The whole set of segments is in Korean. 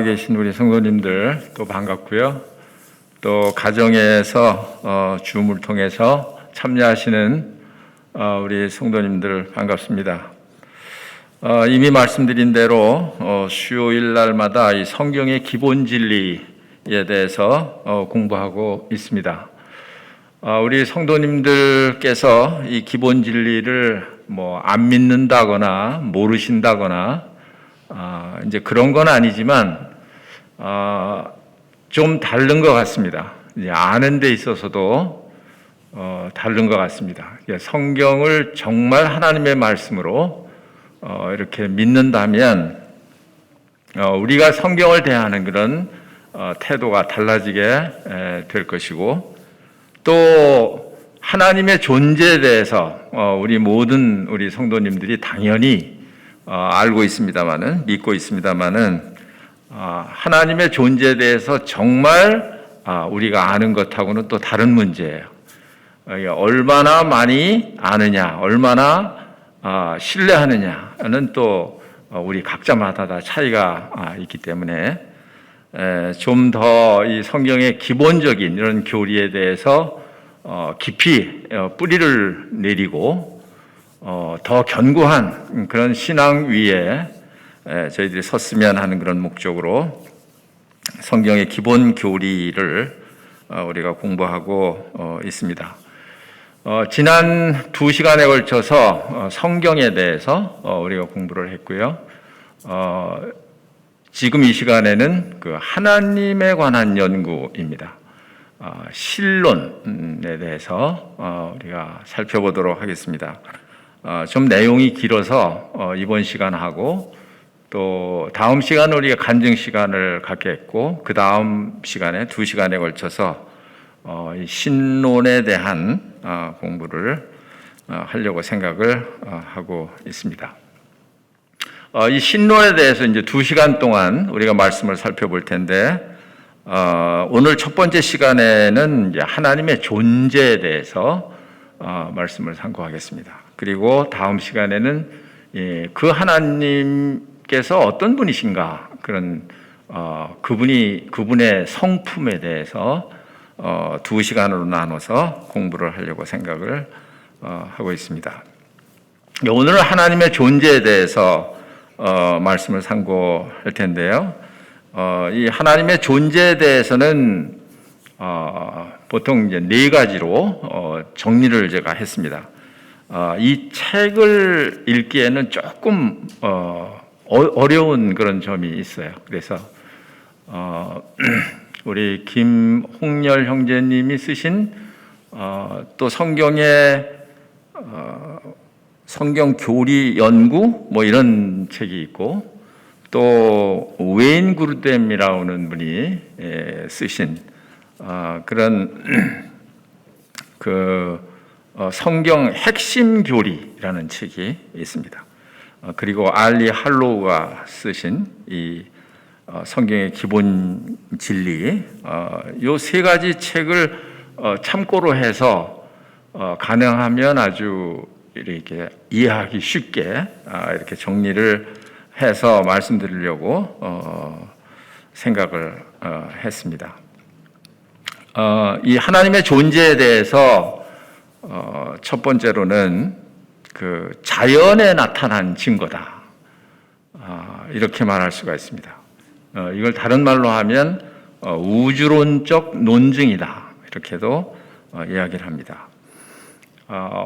계신 우리 성도님들 또 반갑고요. 또 가정에서 줌을 통해서 참여하시는 우리 성도님들 반갑습니다. 이미 말씀드린 대로 수요일 날마다 이 성경의 기본 진리에 대해서 공부하고 있습니다. 우리 성도님들께서 이 기본 진리를 안 믿는다거나 모르신다거나 이제 그런 건 아니지만 좀 다른 것 같습니다. 이제 아는 데 있어서도 다른 것 같습니다. 성경을 정말 하나님의 말씀으로 이렇게 믿는다면 우리가 성경을 대하는 그런 태도가 달라지게 될 것이고, 또 하나님의 존재에 대해서 우리 모든 우리 성도님들이 당연히 알고 있습니다만은, 믿고 있습니다만은, 하나님의 존재에 대해서 정말 우리가 아는 것하고는 또 다른 문제예요. 얼마나 많이 아느냐, 얼마나 신뢰하느냐는 또 우리 각자마다 다 차이가 있기 때문에 좀 더 이 성경의 기본적인 이런 교리에 대해서 깊이 뿌리를 내리고 더 견고한 그런 신앙 위에 저희들이 섰으면 하는 그런 목적으로 성경의 기본 교리를 우리가 공부하고 있습니다. 지난 2시간에 걸쳐서 성경에 대해서 우리가 공부를 했고요. 지금 이 시간에는 그 하나님에 관한 연구입니다. 신론에 대해서 우리가 살펴보도록 하겠습니다. 좀 내용이 길어서 이번 시간하고 또 다음 시간은 우리가 간증 시간을 갖겠고, 그 다음 시간에 2시간에 걸쳐서 이 신론에 대한 공부를 하려고 생각을 하고 있습니다. 이 신론에 대해서 이제 2시간 동안 우리가 말씀을 살펴볼 텐데, 오늘 첫 번째 시간에는 이제 하나님의 존재에 대해서 말씀을 상고하겠습니다. 그리고 다음 시간에는 그 하나님께서 어떤 분이신가, 그런 그분의 성품에 대해서 2시간으로 나눠서 공부를 하려고 생각을 하고 있습니다. 오늘은 하나님의 존재에 대해서 말씀을 상고할 텐데요. 이 하나님의 존재에 대해서는 보통 이제 4가지로 정리를 제가 했습니다. 이 책을 읽기에는 조금 어려운 그런 점이 있어요. 그래서 우리 김홍렬 형제님이 쓰신 또 성경의 성경 교리 연구 이런 책이 있고, 또 웨인 구르뎀이라는 분이 쓰신 그런 그 성경 핵심 교리라는 책이 있습니다. 그리고 알리 할로우가 쓰신 이 성경의 기본 진리, 이 3가지 책을 참고로 해서 가능하면 아주 이렇게 이해하기 쉽게 이렇게 정리를 해서 말씀드리려고 생각을 했습니다. 이 하나님의 존재에 대해서 첫 번째로는 그 자연에 나타난 증거다, 이렇게 말할 수가 있습니다. 이걸 다른 말로 하면 우주론적 논증이다, 이렇게도 이야기를 합니다.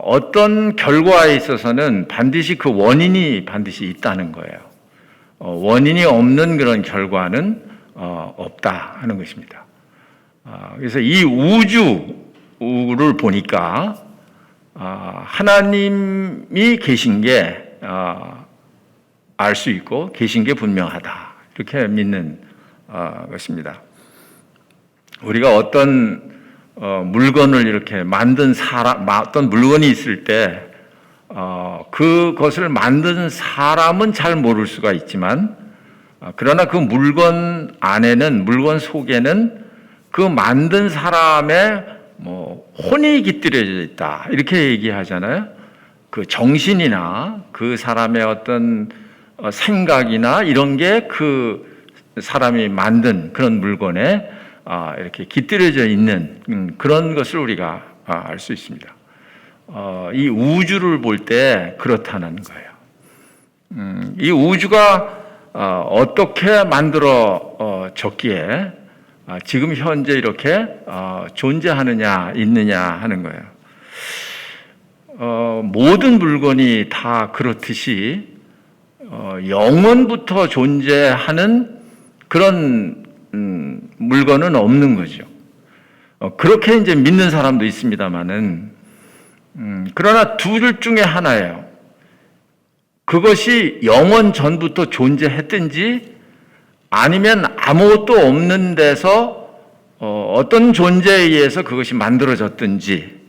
어떤 결과에 있어서는 반드시 그 원인이 반드시 있다는 거예요. 원인이 없는 그런 결과는 없다 하는 것입니다. 그래서 이 우주를 보니까 하나님이 계신 게 알 수 있고 계신 게 분명하다, 이렇게 믿는 것입니다. 우리가 어떤 물건을 이렇게 만든 사람, 어떤 물건이 있을 때 그것을 만든 사람은 잘 모를 수가 있지만, 그러나 그 물건 안에는, 물건 속에는 그 만든 사람의 혼이 깃들여져 있다, 이렇게 얘기하잖아요. 그 정신이나 그 사람의 어떤 생각이나 이런 게 그 사람이 만든 그런 물건에 이렇게 깃들여져 있는 그런 것을 우리가 알 수 있습니다. 이 우주를 볼 때 그렇다는 거예요. 이 우주가 어떻게 만들어졌기에 지금 현재 이렇게 존재하느냐 있느냐 하는 거예요. 모든 물건이 다 그렇듯이 영원부터 존재하는 그런 물건은 없는 거죠. 그렇게 이제 믿는 사람도 있습니다만은 그러나 둘 중에 하나예요. 그것이 영원 전부터 존재했든지 아니면 아무것도 없는 데서 어떤 존재에 의해서 그것이 만들어졌든지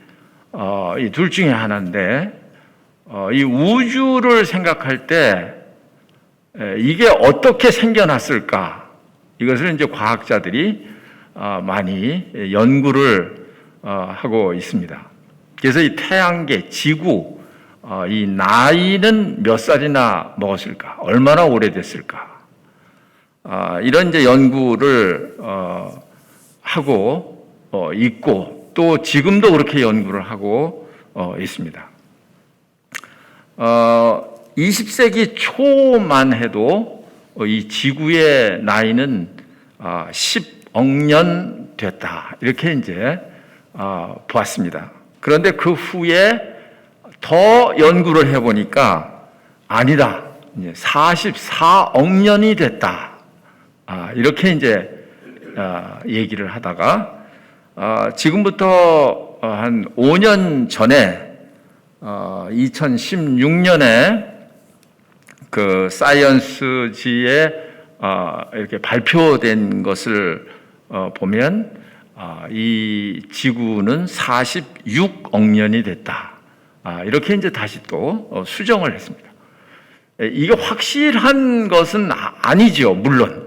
이 둘 중에 하나인데 이 우주를 생각할 때 이게 어떻게 생겨났을까? 이것을 이제 과학자들이 많이 연구를 하고 있습니다. 그래서 이 태양계, 지구, 이 나이는 몇 살이나 먹었을까? 얼마나 오래됐을까? 이런 이제 연구를 하고 있고 또 지금도 그렇게 연구를 하고 있습니다. 20세기 초만 해도 이 지구의 나이는 10억 년 됐다. 이렇게 이제 보았습니다. 그런데 그 후에 더 연구를 해보니까 아니다. 44억 년이 됐다. 이렇게 이제 얘기를 하다가 지금부터 한 5년 전에 2016년에 그 사이언스지에 이렇게 발표된 것을 보면 이 지구는 46억 년이 됐다. 이렇게 이제 다시 또 수정을 했습니다. 이게 확실한 것은 아니죠, 물론.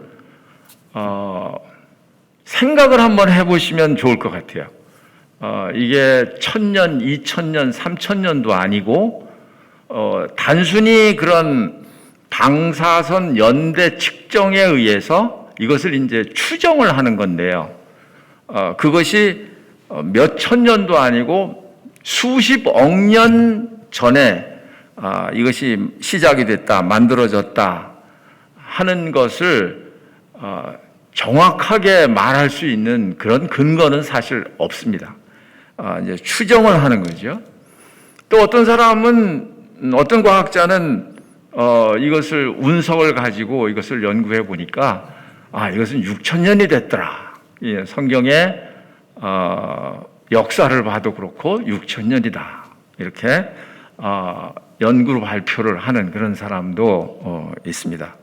생각을 한번 해보시면 좋을 것 같아요. 이게 1000년, 2000년, 3000년도 아니고 단순히 그런 방사선 연대 측정에 의해서 이것을 이제 추정을 하는 건데요. 그것이 몇 천 년도 아니고 수십억 년 전에 이것이 시작이 됐다, 만들어졌다 하는 것을 정확하게 말할 수 있는 그런 근거는 사실 없습니다. 이제 추정을 하는 거죠. 또 어떤 사람은, 어떤 과학자는 이것을 운석을 가지고 이것을 연구해 보니까 이것은 6000년이 됐더라. 예, 성경의 역사를 봐도 그렇고 6000년이다. 이렇게 연구 발표를 하는 그런 사람도 있습니다.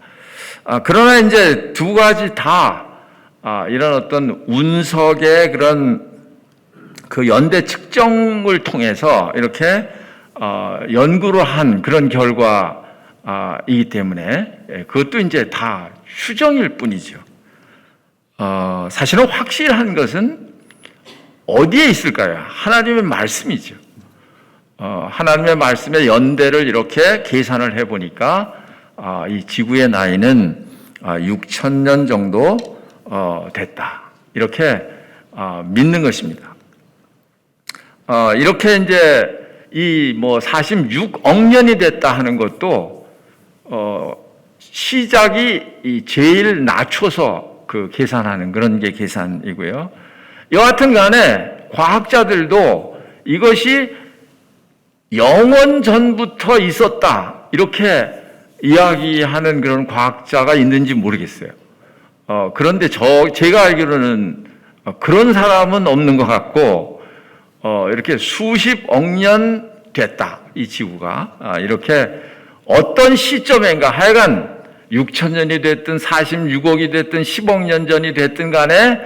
그러나 이제 두 가지 다 이런 어떤 운석의 그런 그 연대 측정을 통해서 이렇게 연구를 한 그런 결과이기 때문에 그것도 이제 다 추정일 뿐이죠. 사실은 확실한 것은 어디에 있을까요? 하나님의 말씀이죠. 하나님의 말씀의 연대를 이렇게 계산을 해보니까 이 지구의 나이는 6000년 정도 됐다. 이렇게 믿는 것입니다. 이렇게 이제 이 뭐 46억 년이 됐다 하는 것도 시작이 제일 낮춰서 그 계산하는 그런 게 계산이고요. 여하튼 간에 과학자들도 이것이 영원 전부터 있었다. 이렇게 이야기하는 그런 과학자가 있는지 모르겠어요. 그런데 제가 알기로는 그런 사람은 없는 것 같고, 이렇게 수십억 년 됐다. 이 지구가. 이렇게 어떤 시점인가 하여간 6000년이 됐든 46억이 됐든 10억 년 전이 됐든 간에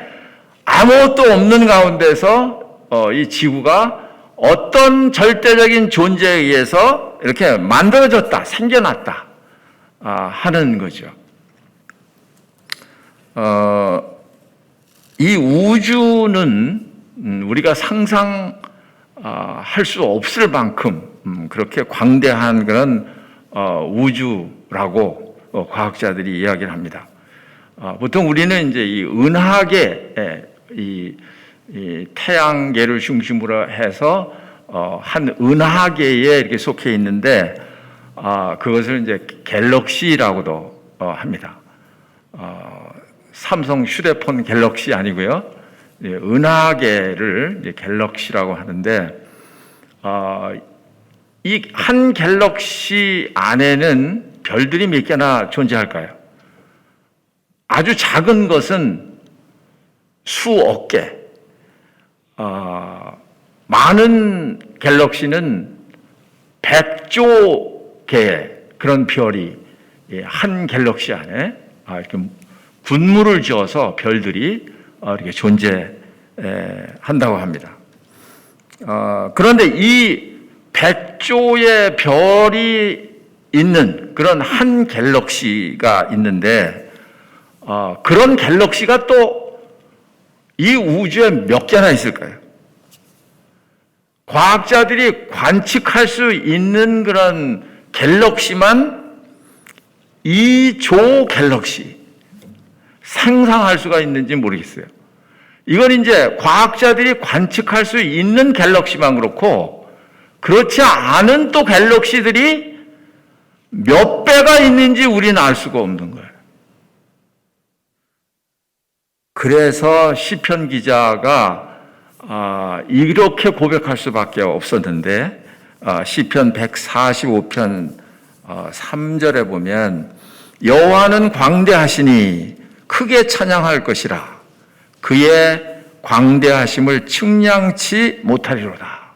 아무것도 없는 가운데서 이 지구가 어떤 절대적인 존재에 의해서 이렇게 만들어졌다, 생겨났다 하는 거죠. 이 우주는 우리가 상상할 수 없을 만큼 그렇게 광대한 그런 우주라고 과학자들이 이야기를 합니다. 보통 우리는 이제 이 은하계, 이 태양계를 중심으로 해서 한 은하계에 이렇게 속해 있는데, 그것을 이제 갤럭시라고도 합니다. 삼성 휴대폰 갤럭시 아니고요. 은하계를 이제 갤럭시라고 하는데, 이 한 갤럭시 안에는 별들이 몇 개나 존재할까요? 아주 작은 것은 수억 개, 많은 갤럭시는 100조 개의 그런 별이 한 갤럭시 안에 이렇게 군무를 지어서 별들이 이렇게 존재한다고 합니다. 그런데 이 100조의 별이 있는 그런 한 갤럭시가 있는데, 그런 갤럭시가 또 이 우주에 몇 개나 있을까요? 과학자들이 관측할 수 있는 그런 갤럭시만 2조 갤럭시, 상상할 수가 있는지 모르겠어요. 이건 이제 과학자들이 관측할 수 있는 갤럭시만 그렇고, 그렇지 않은 또 갤럭시들이 몇 배가 있는지 우리는 알 수가 없는 거예요. 그래서 시편 기자가 이렇게 고백할 수밖에 없었는데, 시편 145편 3절에 보면 여호와는 광대하시니 크게 찬양할 것이라 그의 광대하심을 측량치 못하리로다.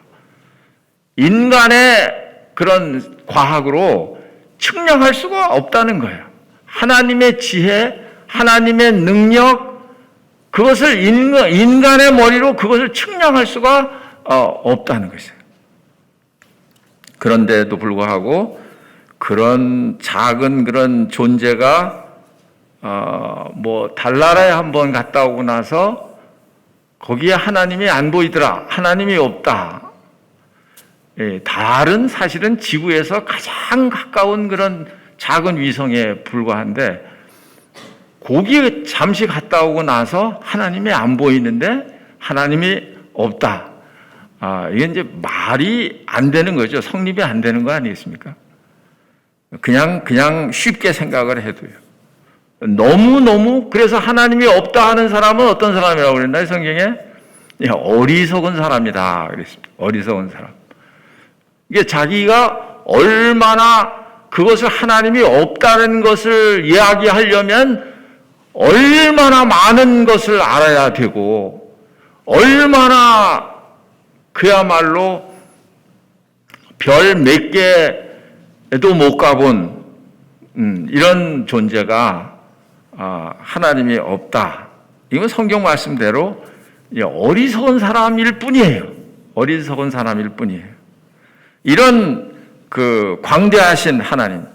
인간의 그런 과학으로 측량할 수가 없다는 거예요. 하나님의 지혜, 하나님의 능력, 그것을 인간의 머리로 그것을 측량할 수가 없다는 것이에요. 그런데도 불구하고 그런 작은 그런 존재가 달나라에 한번 갔다 오고 나서 거기에 하나님이 안 보이더라, 하나님이 없다. 달은 사실은 지구에서 가장 가까운 그런 작은 위성에 불과한데, 거기에 잠시 갔다 오고 나서 하나님이 안 보이는데 하나님이 없다. 이게 이제 말이 안 되는 거죠. 성립이 안 되는 거 아니겠습니까? 그냥 쉽게 생각을 해도요. 너무 그래서 하나님이 없다 하는 사람은 어떤 사람이라고 그랬나요, 성경에? 어리석은 사람이다 그랬습니다. 어리석은 사람. 이게 자기가 얼마나 그것을 하나님이 없다는 것을 이야기하려면 얼마나 많은 것을 알아야 되고, 얼마나 그야말로 별 몇 개도 못 가본 이런 존재가 하나님이 없다. 이건 성경 말씀대로 어리석은 사람일 뿐이에요. 어리석은 사람일 뿐이에요. 이런 그 광대하신 하나님,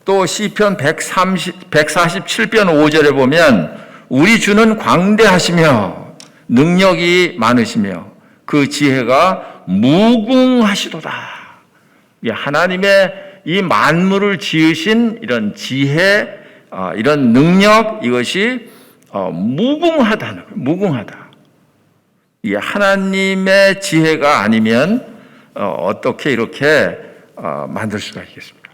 또 시편 147편 5절에 보면 우리 주는 광대하시며 능력이 많으시며 그 지혜가 무궁하시도다. 하나님의 이 만물을 지으신 이런 지혜, 이런 능력, 이것이 무궁하다는 거예요. 무궁하다. 이 하나님의 지혜가 아니면 어떻게 이렇게 만들 수가 있겠습니까?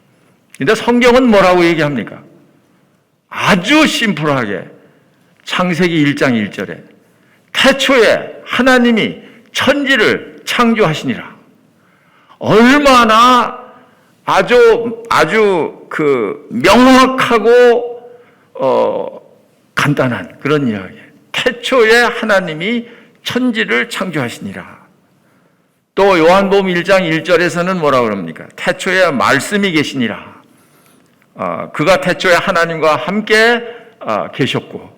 근데 성경은 뭐라고 얘기합니까? 아주 심플하게 창세기 1장 1절에 태초에 하나님이 천지를 창조하시니라. 얼마나 아주 그 명확하고 간단한 그런 이야기. 태초에 하나님이 천지를 창조하시니라. 또 요한복음 1장 1절에서는 뭐라고 그럽니까? 태초에 말씀이 계시니라. 그가 태초에 하나님과 함께 계셨고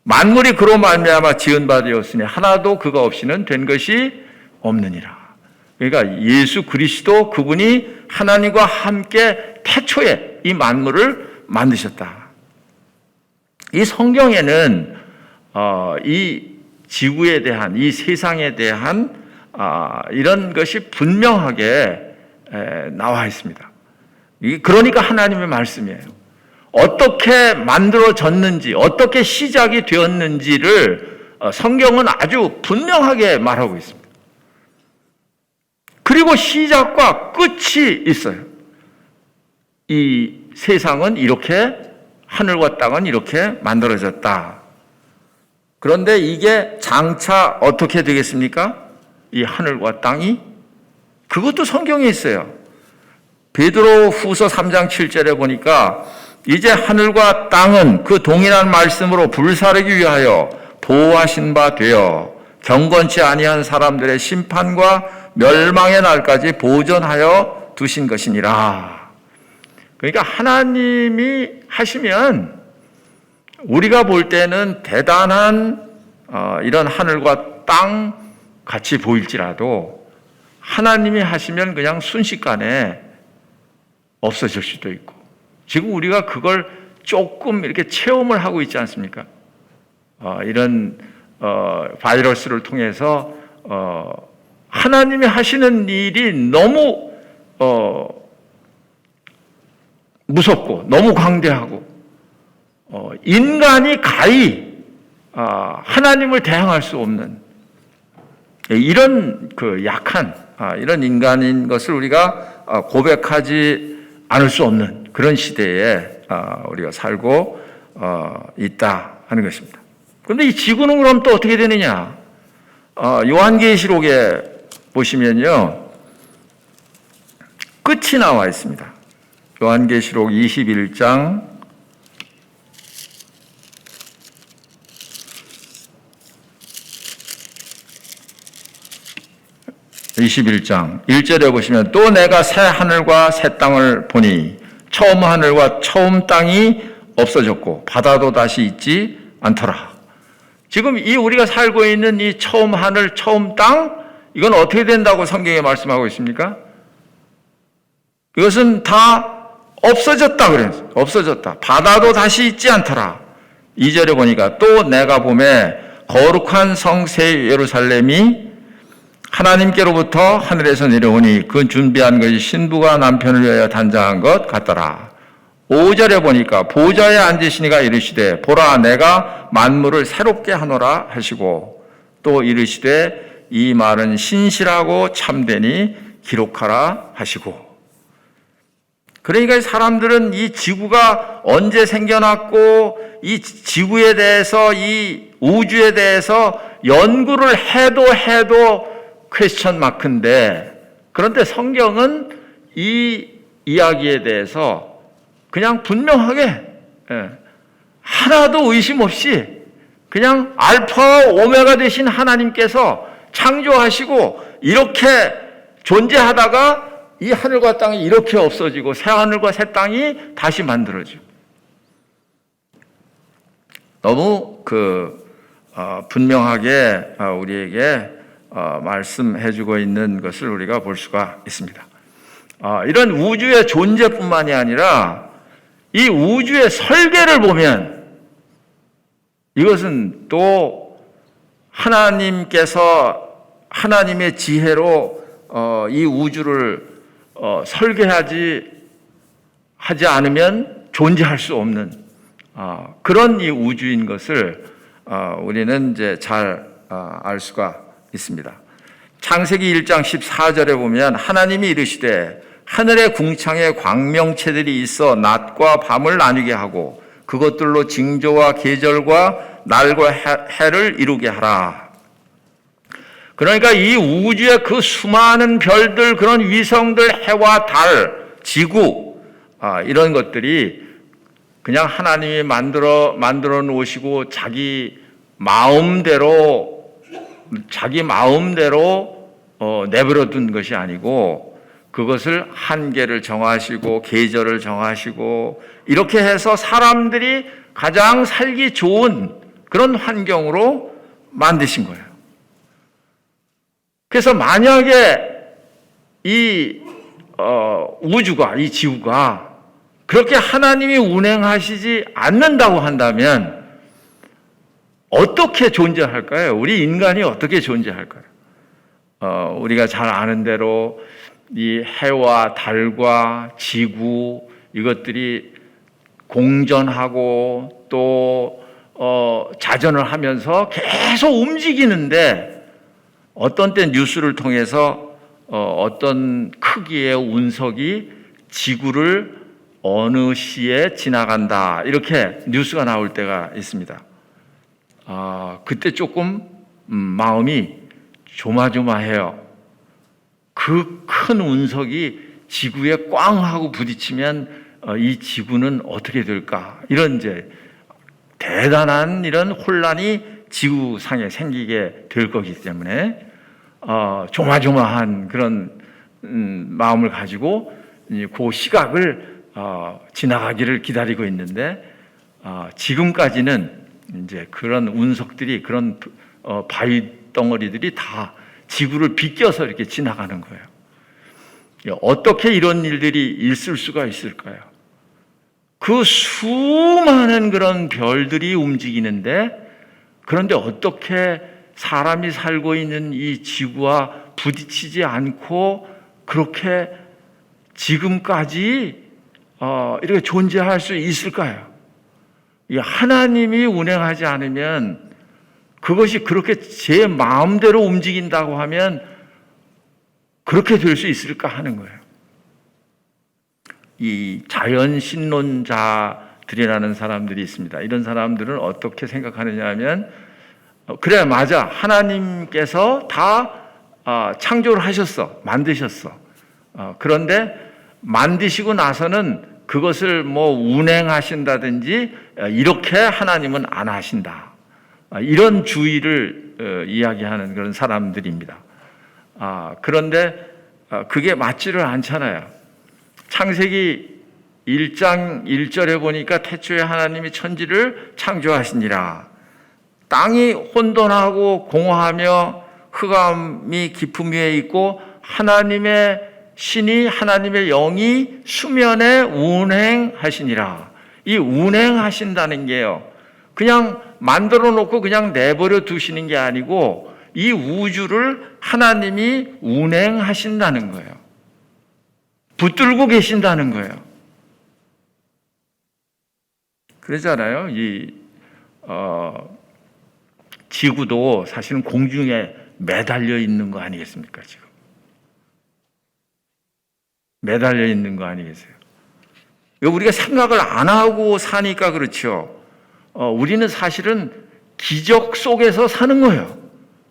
만물이 그로 말미암아 지은 바 되었으니 하나도 그가 없이는 된 것이 없느니라. 그러니까 예수 그리스도 그분이 하나님과 함께 태초에 이 만물을 만드셨다. 이 성경에는 이 지구에 대한, 이 세상에 대한 이런 것이 분명하게 나와 있습니다. 그러니까 하나님의 말씀이에요. 어떻게 만들어졌는지, 어떻게 시작이 되었는지를 성경은 아주 분명하게 말하고 있습니다. 그리고 시작과 끝이 있어요. 이 세상은 이렇게, 하늘과 땅은 이렇게 만들어졌다. 그런데 이게 장차 어떻게 되겠습니까? 이 하늘과 땅이? 그것도 성경에 있어요. 베드로 후서 3장 7절에 보니까 이제 하늘과 땅은 그 동일한 말씀으로 불사르기 위하여 보호하신 바 되어 경건치 아니한 사람들의 심판과 멸망의 날까지 보존하여 두신 것이니라. 그러니까 하나님이 하시면 우리가 볼 때는 대단한 이런 하늘과 땅 같이 보일지라도 하나님이 하시면 그냥 순식간에 없어질 수도 있고, 지금 우리가 그걸 조금 이렇게 체험을 하고 있지 않습니까? 이런 바이러스를 통해서 하나님이 하시는 일이 너무 무섭고 너무 광대하고 인간이 가히 하나님을 대항할 수 없는 이런 그 약한 이런 인간인 것을 우리가 고백하지 않을 수 없는 그런 시대에 우리가 살고 있다 하는 것입니다. 그런데 이 지구는 그럼 또 어떻게 되느냐? 요한계시록에 보시면요, 끝이 나와 있습니다. 요한계시록 21장 1절에 보시면 또 내가 새 하늘과 새 땅을 보니 처음 하늘과 처음 땅이 없어졌고 바다도 다시 있지 않더라. 지금 이 우리가 살고 있는 이 처음 하늘, 처음 땅, 이건 어떻게 된다고 성경에 말씀하고 있습니까? 이것은 다 없어졌다 그랬어요. 없어졌다. 바다도 다시 있지 않더라. 2절에 보니까 또 내가 보매 거룩한 성 새 예루살렘이 하나님께로부터 하늘에서 내려오니 그 준비한 것이 신부가 남편을 위하여 단장한 것 같더라. 5절에 보니까 보좌에 앉으시니가 이르시되 보라 내가 만물을 새롭게 하노라 하시고 또 이르시되 이 말은 신실하고 참되니 기록하라 하시고. 그러니까 사람들은 이 지구가 언제 생겨났고 이 지구에 대해서 이 우주에 대해서 연구를 해도 퀘스천 마크인데, 그런데 성경은 이 이야기에 대해서 그냥 분명하게 하나도 의심 없이 그냥 알파와 오메가 되신 하나님께서 창조하시고 이렇게 존재하다가 이 하늘과 땅이 이렇게 없어지고 새 하늘과 새 땅이 다시 만들어지고, 너무 분명하게 우리에게 말씀해주고 있는 것을 우리가 볼 수가 있습니다. 이런 우주의 존재뿐만이 아니라 이 우주의 설계를 보면 이것은 또 하나님께서 하나님의 지혜로 이 우주를 설계하지 않으면 존재할 수 없는 그런 이 우주인 것을 우리는 이제 잘 알 수가 있습니다. 창세기 1장 14절에 보면 하나님이 이르시되 하늘의 궁창에 광명체들이 있어 낮과 밤을 나뉘게 하고 그것들로 징조와 계절과 날과 해를 이루게 하라. 그러니까 이 우주의 그 수많은 별들, 그런 위성들, 해와 달, 지구, 이런 것들이 그냥 하나님이 만들어 놓으시고 자기 마음대로 내버려 둔 것이 아니고 그것을 한계를 정하시고 계절을 정하시고 이렇게 해서 사람들이 가장 살기 좋은 그런 환경으로 만드신 거예요. 그래서 만약에 이 우주가, 이 지구가 그렇게 하나님이 운행하시지 않는다고 한다면 어떻게 존재할까요? 우리 인간이 어떻게 존재할까요? 우리가 잘 아는 대로 이 해와 달과 지구 이것들이 공전하고 또 자전을 하면서 계속 움직이는데 어떤 때 뉴스를 통해서 어떤 크기의 운석이 지구를 어느 시에 지나간다 이렇게 뉴스가 나올 때가 있습니다. 그때 조금 마음이 조마조마해요. 그 큰 운석이 지구에 꽝 하고 부딪히면 이 지구는 어떻게 될까? 이런 이제 대단한 이런 혼란이 지구상에 생기게 될 거기 때문에 조마조마한 그런 마음을 가지고 그 시각을 지나가기를 기다리고 있는데 지금까지는 이제 그런 운석들이 그런 바위 덩어리들이 다 지구를 비껴서 이렇게 지나가는 거예요. 어떻게 이런 일들이 있을 수가 있을까요? 그 수많은 그런 별들이 움직이는데 그런데 어떻게 사람이 살고 있는 이 지구와 부딪히지 않고 그렇게 지금까지 이렇게 존재할 수 있을까요? 하나님이 운행하지 않으면 그것이 그렇게 제 마음대로 움직인다고 하면 그렇게 될 수 있을까 하는 거예요. 이 자연신론자들이라는 사람들이 있습니다. 이런 사람들은 어떻게 생각하느냐 하면 그래 맞아 하나님께서 다 창조를 하셨어 만드셨어. 그런데 만드시고 나서는 그것을 뭐 운행하신다든지 이렇게 하나님은 안 하신다. 이런 주의를 이야기하는 그런 사람들입니다. 그런데 그게 맞지를 않잖아요. 창세기 1장 1절에 보니까 태초에 하나님이 천지를 창조하시니라. 땅이 혼돈하고 공허하며 흑암이 깊음 위에 있고 하나님의 신이 하나님의 영이 수면에 운행하시니라. 이 운행하신다는 게요. 그냥 만들어 놓고 그냥 내버려 두시는 게 아니고 이 우주를 하나님이 운행하신다는 거예요. 붙들고 계신다는 거예요. 그러잖아요. 지구도 사실은 공중에 매달려 있는 거 아니겠습니까? 지금 매달려 있는 거 아니겠어요? 우리가 생각을 안 하고 사니까 그렇죠. 우리는 사실은 기적 속에서 사는 거예요.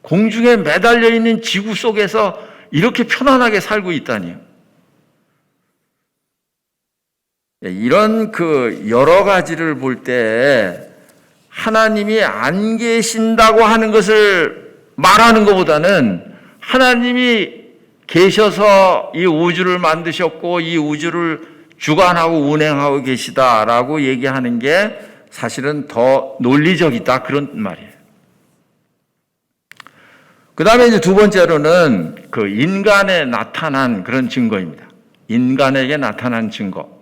공중에 매달려 있는 지구 속에서 이렇게 편안하게 살고 있다니요. 이런 그 여러 가지를 볼 때 하나님이 안 계신다고 하는 것을 말하는 것보다는 하나님이 계셔서 이 우주를 만드셨고 이 우주를 주관하고 운행하고 계시다라고 얘기하는 게 사실은 더 논리적이다 그런 말이에요. 그 다음에 이제 두 번째로는 그 인간에 나타난 그런 증거입니다. 인간에게 나타난 증거.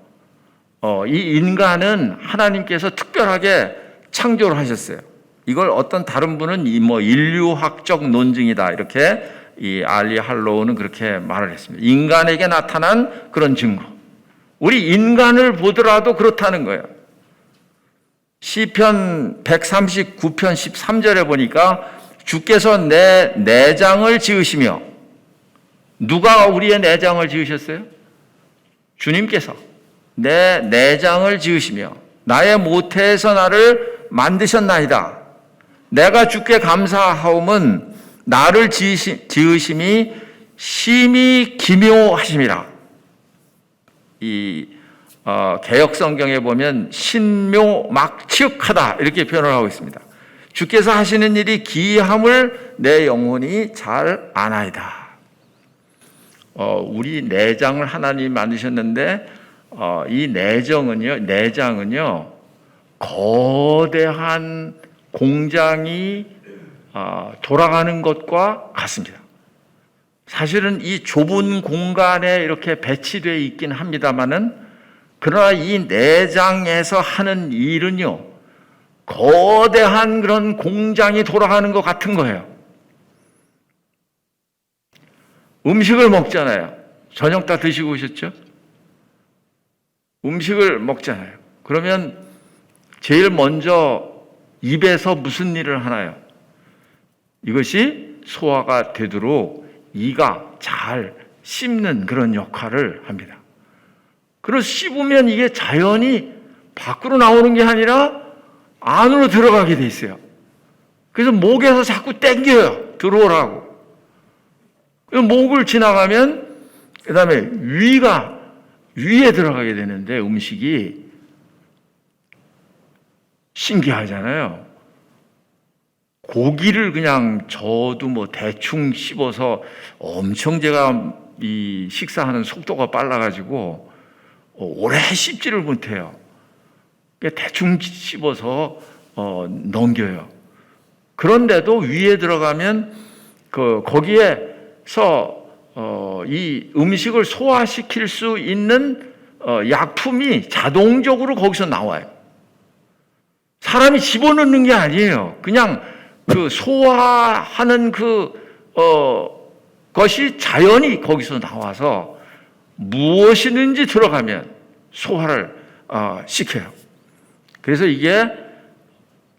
이 인간은 하나님께서 특별하게 창조를 하셨어요. 이걸 어떤 다른 분은 인류학적 논증이다 이렇게 이 알리 할로우는 그렇게 말을 했습니다. 인간에게 나타난 그런 증거. 우리 인간을 보더라도 그렇다는 거예요. 시편 139편 13절에 보니까 주께서 내 내장을 지으시며 누가 우리의 내장을 지으셨어요? 주님께서 내 내장을 지으시며 나의 모태에서 나를 만드셨나이다. 내가 주께 감사하옵은 나를 지으심이 심히 기묘하심이라. 이 개역 성경에 보면 신묘막측하다 이렇게 표현을 하고 있습니다. 주께서 하시는 일이 기이함을 내 영혼이 잘 아나이다. 우리 내장을 하나님이 만드셨는데 이 내장은요 거대한 공장이 돌아가는 것과 같습니다. 사실은 이 좁은 공간에 이렇게 배치되어 있긴 합니다만은 그러나 이 내장에서 하는 일은요 거대한 그런 공장이 돌아가는 것 같은 거예요. 음식을 먹잖아요. 저녁 다 드시고 오셨죠? 음식을 먹잖아요. 그러면 제일 먼저 입에서 무슨 일을 하나요? 이것이 소화가 되도록 이가 잘 씹는 그런 역할을 합니다. 그래서 씹으면 이게 자연히 밖으로 나오는 게 아니라 안으로 들어가게 돼 있어요. 그래서 목에서 자꾸 당겨요. 들어오라고. 목을 지나가면 그 다음에 위에 들어가게 되는데 음식이 신기하잖아요. 고기를 그냥 저도 뭐 대충 씹어서 엄청 제가 이 식사하는 속도가 빨라가지고 오래 씹지를 못해요. 대충 씹어서 넘겨요. 그런데도 위에 들어가면 거기에서 이 음식을 소화시킬 수 있는 약품이 자동적으로 거기서 나와요. 사람이 집어넣는 게 아니에요. 그냥 그 소화하는 것이 자연히 거기서 나와서 무엇이든지 들어가면 소화를 시켜요. 그래서 이게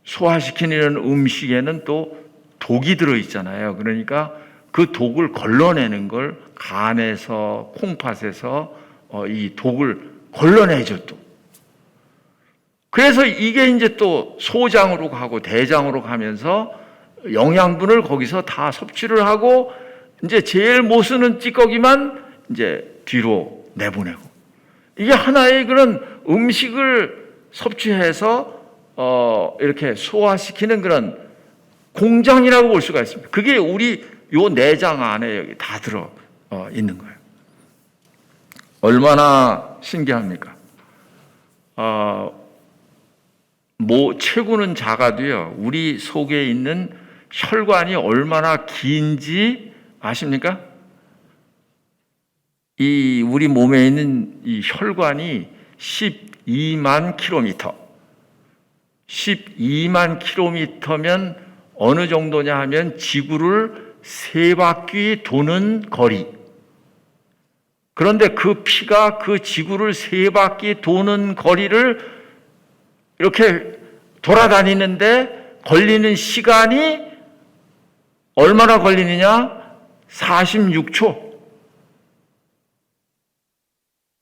소화시키는 음식에는 또 독이 들어있잖아요. 그러니까 그 독을 걸러내는 걸 간에서 콩팥에서 이 독을 걸러내죠 또. 그래서 이게 이제 또 소장으로 가고 대장으로 가면서 영양분을 거기서 다 섭취를 하고 이제 제일 못 쓰는 찌꺼기만 이제 뒤로 내보내고, 이게 하나의 그런 음식을 섭취해서 이렇게 소화시키는 그런 공장이라고 볼 수가 있습니다. 그게 우리 요 내장 안에 여기 다 들어 있는 거예요. 얼마나 신기합니까? 체구는 작아도요, 우리 속에 있는 혈관이 얼마나 긴지 아십니까? 이 우리 몸에 있는 이 혈관이 12만 킬로미터. 12만 킬로미터면 어느 정도냐 하면 지구를 3바퀴 도는 거리. 그런데 그 피가 그 지구를 3바퀴 도는 거리를 이렇게 돌아다니는데 걸리는 시간이 얼마나 걸리느냐? 46초.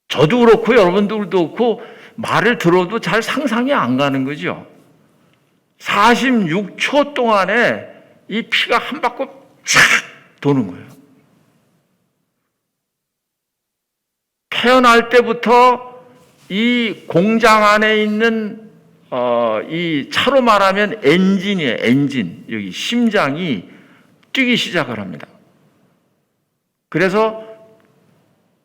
저도 그렇고 여러분들도 그렇고 말을 들어도 잘 상상이 안 가는 거죠. 46초 동안에 이 피가 한 바퀴 쫙 도는 거예요. 태어날 때부터 이 공장 안에 있는 이 차로 말하면 엔진이에요. 엔진. 여기 심장이 뛰기 시작을 합니다. 그래서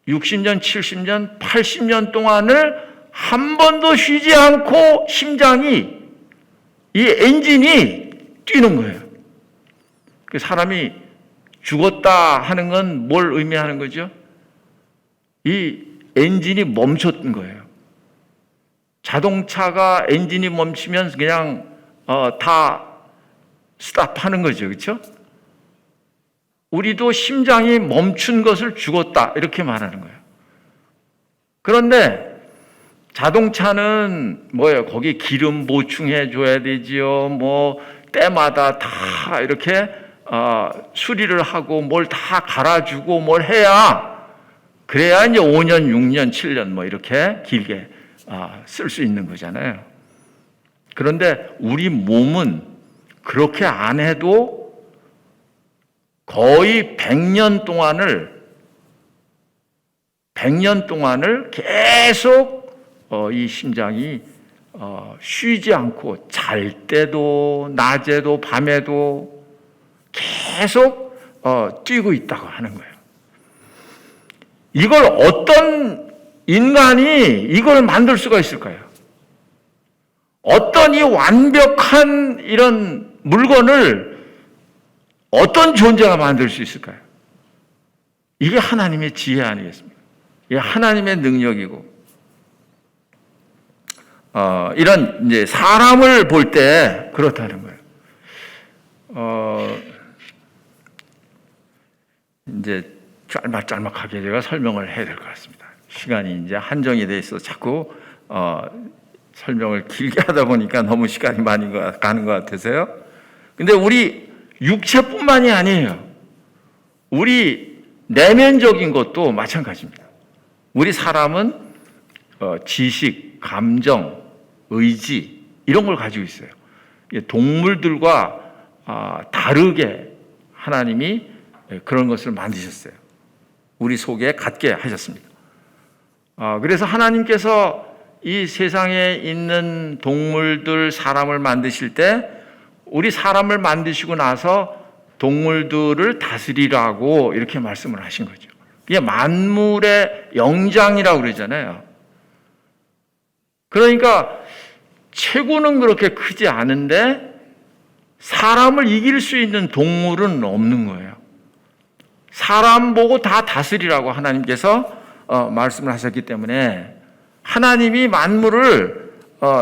60년, 70년, 80년 동안을 한 번도 쉬지 않고 심장이, 이 엔진이 뛰는 거예요. 그 사람이 죽었다 하는 건 뭘 의미하는 거죠? 이 엔진이 멈췄던 거예요. 자동차가 엔진이 멈추면 그냥 다 스탑하는 거죠. 그렇죠? 우리도 심장이 멈춘 것을 죽었다 이렇게 말하는 거예요. 그런데 자동차는 뭐예요? 거기 기름 보충해 줘야 되지요. 뭐 때마다 다 이렇게 수리를 하고 뭘 다 갈아주고 뭘 해야, 그래야 이제 5년, 6년, 7년 뭐 이렇게 길게 쓸 수 있는 거잖아요. 그런데 우리 몸은 그렇게 안 해도 거의 100년 동안을 계속 이 심장이 쉬지 않고 잘 때도 낮에도 밤에도 계속 뛰고 있다고 하는 거예요. 이걸 어떤 인간이 이걸 만들 수가 있을까요? 어떤 이 완벽한 이런 물건을 어떤 존재가 만들 수 있을까요? 이게 하나님의 지혜 아니겠습니까? 이게 하나님의 능력이고, 이런 이제 사람을 볼 때 그렇다는 거예요. 이제 짤막하게 제가 설명을 해야 될 것 같습니다. 시간이 이제 한정이 돼 있어 자꾸 설명을 길게 하다 보니까 너무 시간이 많이 가는 것 같아서요. 근데 우리 육체뿐만이 아니에요. 우리 내면적인 것도 마찬가지입니다. 우리 사람은 지식, 감정, 의지 이런 걸 가지고 있어요. 동물들과 다르게 하나님이 그런 것을 만드셨어요. 우리 속에 갖게 하셨습니다. 그래서 하나님께서 이 세상에 있는 동물들, 사람을 만드실 때 우리 사람을 만드시고 나서 동물들을 다스리라고 이렇게 말씀을 하신 거죠. 이게 만물의 영장이라고 그러잖아요. 그러니까 체구는 그렇게 크지 않은데 사람을 이길 수 있는 동물은 없는 거예요. 사람 보고 다 다스리라고 하나님께서 말씀을 하셨기 때문에 하나님이 만물을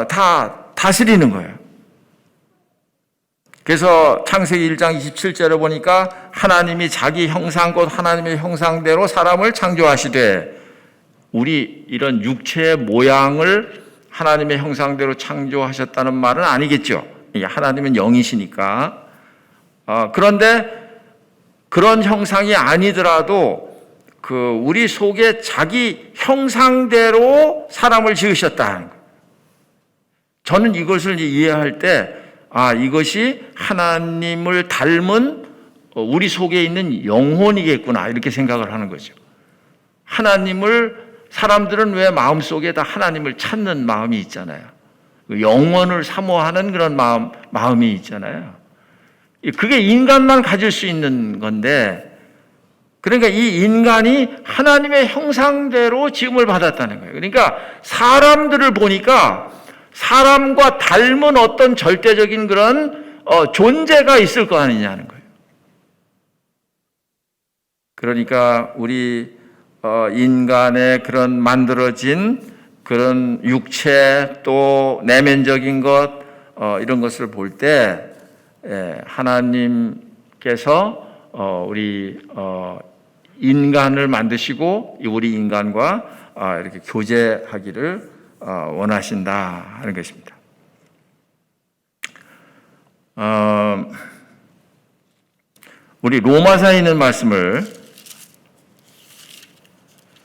다 다스리는 거예요. 그래서 창세기 1장 27절에 보니까 하나님이 자기 형상 곧 하나님의 형상대로 사람을 창조하시되, 우리 이런 육체의 모양을 하나님의 형상대로 창조하셨다는 말은 아니겠죠. 하나님은 영이시니까. 그런데 그런 형상이 아니더라도 우리 속에 자기 형상대로 사람을 지으셨다. 저는 이것을 이해할 때 이것이 하나님을 닮은 우리 속에 있는 영혼이겠구나 이렇게 생각을 하는 거죠. 사람들은 왜 마음속에 다 하나님을 찾는 마음이 있잖아요. 영혼을 사모하는 그런 마음이 있잖아요. 그게 인간만 가질 수 있는 건데, 그러니까 이 인간이 하나님의 형상대로 지음을 받았다는 거예요. 그러니까 사람들을 보니까 사람과 닮은 어떤 절대적인 그런 존재가 있을 거 아니냐는 거예요. 그러니까 우리 인간의 그런 만들어진 그런 육체 또 내면적인 것 이런 것을 볼 때 하나님께서 우리 인간을 만드시고 우리 인간과 이렇게 교제하기를 원하신다 하는 것입니다. 우리 로마서에 있는 말씀을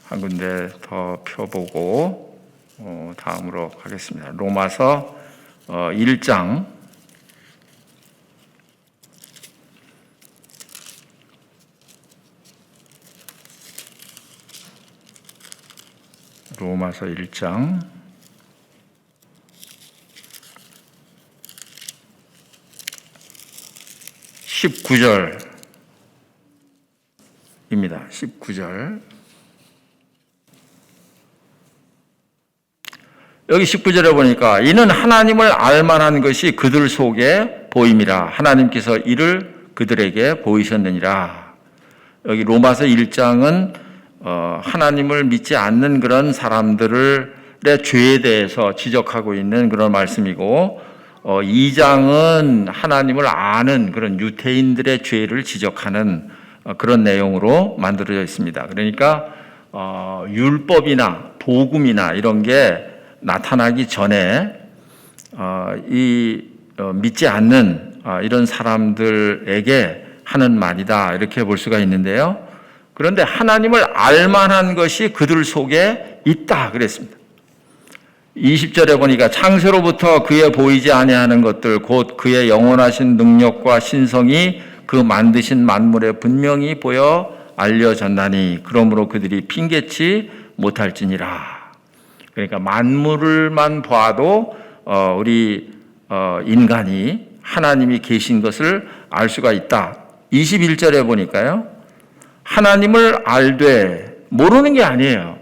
한 군데 더 펴보고 다음으로 가겠습니다. 로마서 1장 19절입니다. 19절. 여기 19절에 보니까 이는 하나님을 알만한 것이 그들 속에 보임이라 하나님께서 이를 그들에게 보이셨느니라. 여기 로마서 1장은 하나님을 믿지 않는 그런 사람들의 죄에 대해서 지적하고 있는 그런 말씀이고, 2장은 하나님을 아는 그런 유대인들의 죄를 지적하는 그런 내용으로 만들어져 있습니다. 그러니까 율법이나 복음이나 이런 게 나타나기 전에 믿지 않는 이런 사람들에게 하는 말이다 이렇게 볼 수가 있는데요. 그런데 하나님을 알만한 것이 그들 속에 있다 그랬습니다. 20절에 보니까 창세로부터 그의 보이지 아니하는 것들 곧 그의 영원하신 능력과 신성이 그 만드신 만물에 분명히 보여 알려졌나니 그러므로 그들이 핑계치 못할지니라. 그러니까 만물을만 봐도 우리 인간이 하나님이 계신 것을 알 수가 있다. 21절에 보니까요. 하나님을 알되 모르는 게 아니에요.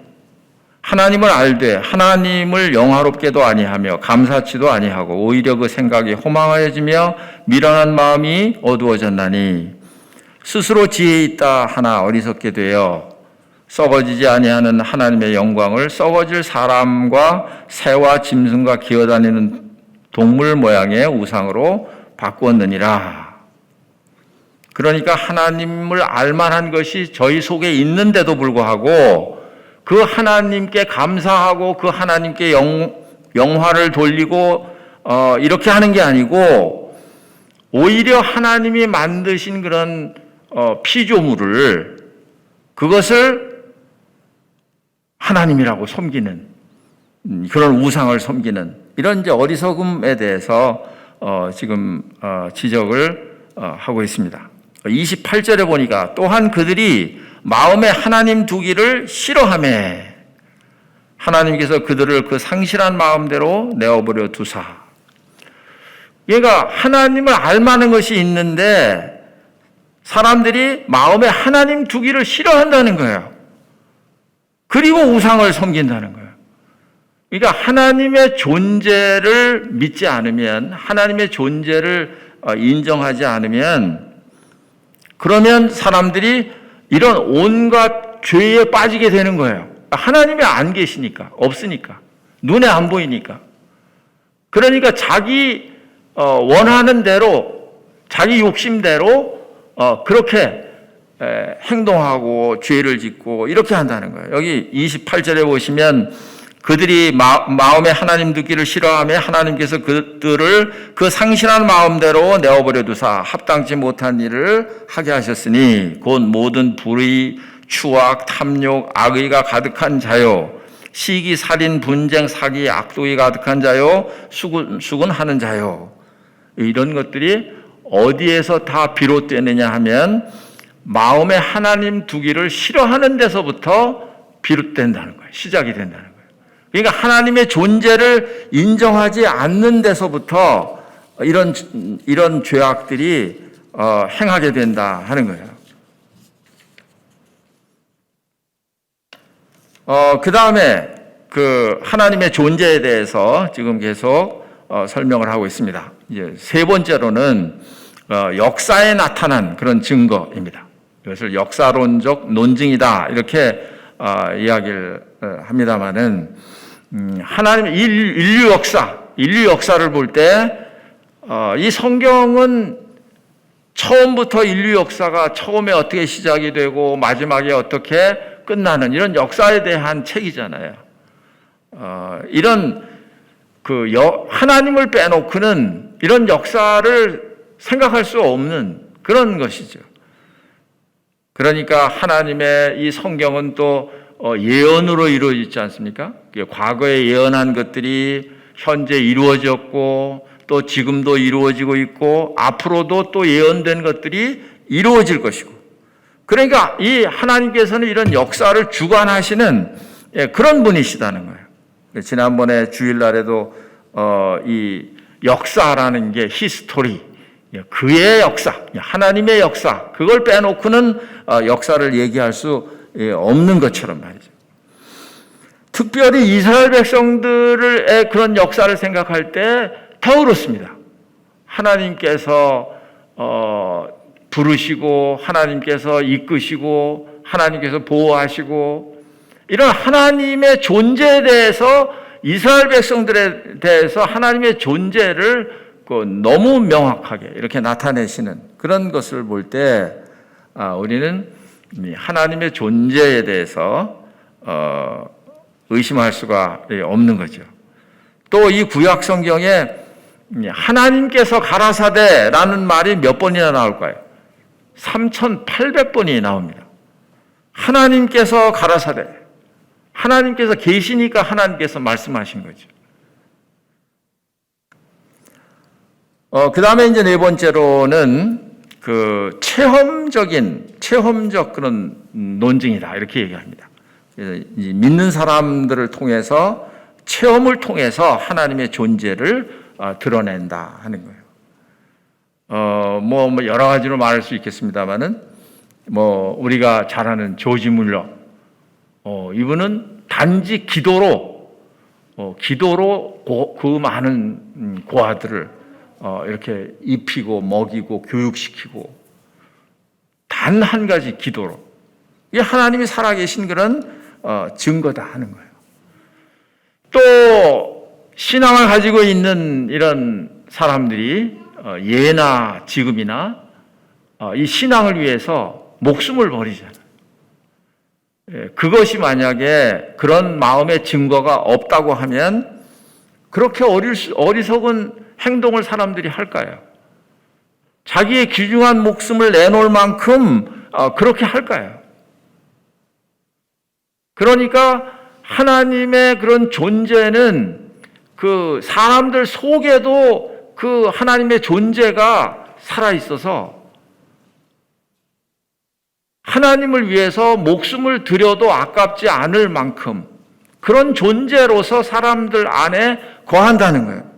하나님을 알되 하나님을 영화롭게도 아니하며 감사치도 아니하고 오히려 그 생각이 호망하여지며 미련한 마음이 어두워졌나니 스스로 지혜 있다 하나 어리석게 되어 썩어지지 아니하는 하나님의 영광을 썩어질 사람과 새와 짐승과 기어다니는 동물 모양의 우상으로 바꾸었느니라. 그러니까 하나님을 알만한 것이 저희 속에 있는데도 불구하고 그 하나님께 감사하고 그 하나님께 영화를 돌리고 이렇게 하는 게 아니고 오히려 하나님이 만드신 그런 피조물을 그것을 하나님이라고 섬기는 그런 우상을 섬기는 이런 이제 어리석음에 대해서 지금 지적을 하고 있습니다. 28절에 보니까 또한 그들이 마음에 하나님 두기를 싫어하며 하나님께서 그들을 그 상실한 마음대로 내어버려 두사. 그러니까 하나님을 알만한 것이 있는데 사람들이 마음에 하나님 두기를 싫어한다는 거예요. 그리고 우상을 섬긴다는 거예요. 그러니까 하나님의 존재를 믿지 않으면, 하나님의 존재를 인정하지 않으면, 그러면 사람들이 이런 온갖 죄에 빠지게 되는 거예요. 하나님이 안 계시니까, 없으니까, 눈에 안 보이니까. 그러니까 자기 원하는 대로, 자기 욕심대로 그렇게 행동하고 죄를 짓고 이렇게 한다는 거예요. 여기 28절에 보시면 그들이 마음에 하나님 듣기를 싫어하며 하나님께서 그들을 그 상실한 마음대로 내어버려 두사 합당치 못한 일을 하게 하셨으니 곧 모든 불의, 추악, 탐욕, 악의가 가득한 자요 시기, 살인, 분쟁, 사기, 악독이 가득한 자요 수군하는 자요. 이런 것들이 어디에서 다 비롯되느냐 하면 마음에 하나님 두기를 싫어하는 데서부터 비롯된다는 거예요. 시작이 된다는 거예요. 그러니까 하나님의 존재를 인정하지 않는 데서부터 이런 죄악들이 행하게 된다 하는 거예요. 그 다음에 그 하나님의 존재에 대해서 지금 계속 설명을 하고 있습니다. 이제 세 번째로는 역사에 나타난 그런 증거입니다. 이것을 역사론적 논증이다 이렇게 이야기를 합니다마는 하나님 인류 역사를 볼 때 이 성경은 처음부터 인류 역사가 처음에 어떻게 시작이 되고 마지막에 어떻게 끝나는 이런 역사에 대한 책이잖아요. 이런 하나님을 빼놓고는 이런 역사를 생각할 수 없는 그런 것이죠. 그러니까 하나님의 이 성경은 또 예언으로 이루어지지 않습니까? 과거에 예언한 것들이 현재 이루어졌고 또 지금도 이루어지고 있고 앞으로도 또 예언된 것들이 이루어질 것이고 그러니까 이 하나님께서는 이런 역사를 주관하시는 그런 분이시다는 거예요. 지난번에 주일날에도 이 역사라는 게 히스토리 그의 역사, 하나님의 역사 그걸 빼놓고는 역사를 얘기할 수 없는 것처럼 말이죠. 특별히 이스라엘 백성들의 그런 역사를 생각할 때 더 그렇습니다. 하나님께서 부르시고 하나님께서 이끄시고 하나님께서 보호하시고 이런 하나님의 존재에 대해서 이스라엘 백성들에 대해서 하나님의 존재를 너무 명확하게 이렇게 나타내시는 그런 것을 볼 때 우리는 하나님의 존재에 대해서 의심할 수가 없는 거죠. 또 이 구약 성경에 하나님께서 가라사대라는 말이 몇 번이나 나올까요? 3,800번이 나옵니다. 하나님께서 가라사대. 하나님께서 계시니까 하나님께서 말씀하신 거죠. 그 다음에 이제 네 번째로는 그 체험적 그런 논증이다. 이렇게 얘기합니다. 믿는 사람들을 통해서 체험을 통해서 하나님의 존재를 드러낸다 하는 거예요. 뭐 여러 가지로 말할 수 있겠습니다만은 우리가 잘 아는 조지 물러 이분은 단지 기도로 그 많은 고아들을 이렇게 입히고 먹이고 교육시키고 단 한 가지 기도로 이게 하나님이 살아계신 그런 증거다 하는 거예요. 또 신앙을 가지고 있는 이런 사람들이 예나 지금이나 이 신앙을 위해서 목숨을 버리잖아요. 그것이 만약에 그런 마음의 증거가 없다고 하면 그렇게 어리석은 행동을 사람들이 할까요? 자기의 귀중한 목숨을 내놓을 만큼 그렇게 할까요? 그러니까 하나님의 그런 존재는 그 사람들 속에도 그 하나님의 존재가 살아있어서 하나님을 위해서 목숨을 들여도 아깝지 않을 만큼 그런 존재로서 사람들 안에 거한다는 거예요.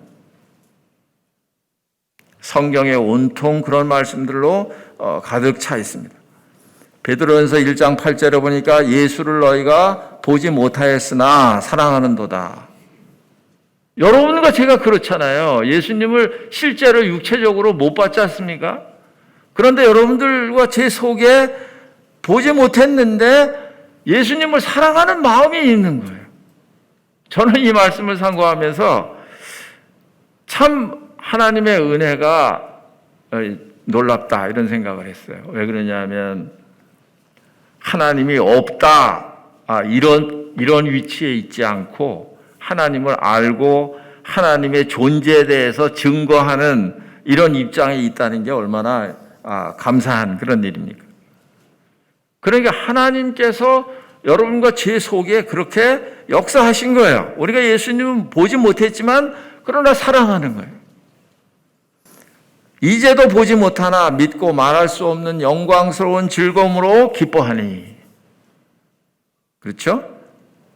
성경에 온통 그런 말씀들로 가득 차 있습니다. 베드로전서 1장 8절에 보니까 예수를 너희가 보지 못하였으나 사랑하는도다. 여러분과 제가 그렇잖아요. 예수님을 실제로 육체적으로 못 봤지 않습니까? 그런데 여러분들과 제 속에 보지 못했는데 예수님을 사랑하는 마음이 있는 거예요. 저는 이 말씀을 상고하면서 참 하나님의 은혜가 놀랍다 이런 생각을 했어요. 왜 그러냐면 하나님이 없다 이런 위치에 있지 않고 하나님을 알고 하나님의 존재에 대해서 증거하는 이런 입장에 있다는 게 얼마나 감사한 그런 일입니까? 그러니까 하나님께서 여러분과 제 속에 그렇게 역사하신 거예요. 우리가 예수님은 보지 못했지만 그러나 사랑하는 거예요. 이제도 보지 못하나 믿고 말할 수 없는 영광스러운 즐거움으로 기뻐하니. 그렇죠?